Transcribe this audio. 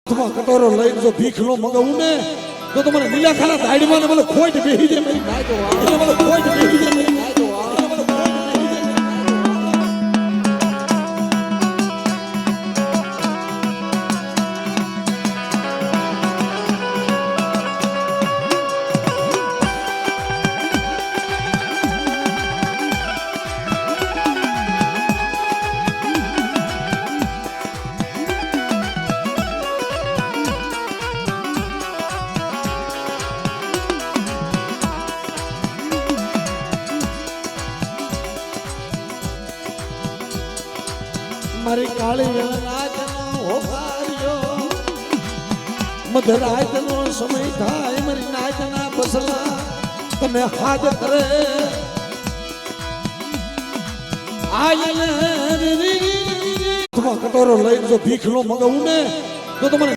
કટોરો લઈને જો ભીખ નો મગાવું ને તો તમારે નીલાખાના દાઢીમાં ને મને ખોટ બેહી દે મેરી નાય તો એટલે મને ખોટ બેહી દે મેરી નાય તો મારી કાળી વેળાનો હોકાર્યો મધરાતનો સમય થાય મારી નાચના બસલા તમે હાથ કરે આયને કટોરો લઈને જો ભીખ નો મગાવું ને તો તમારે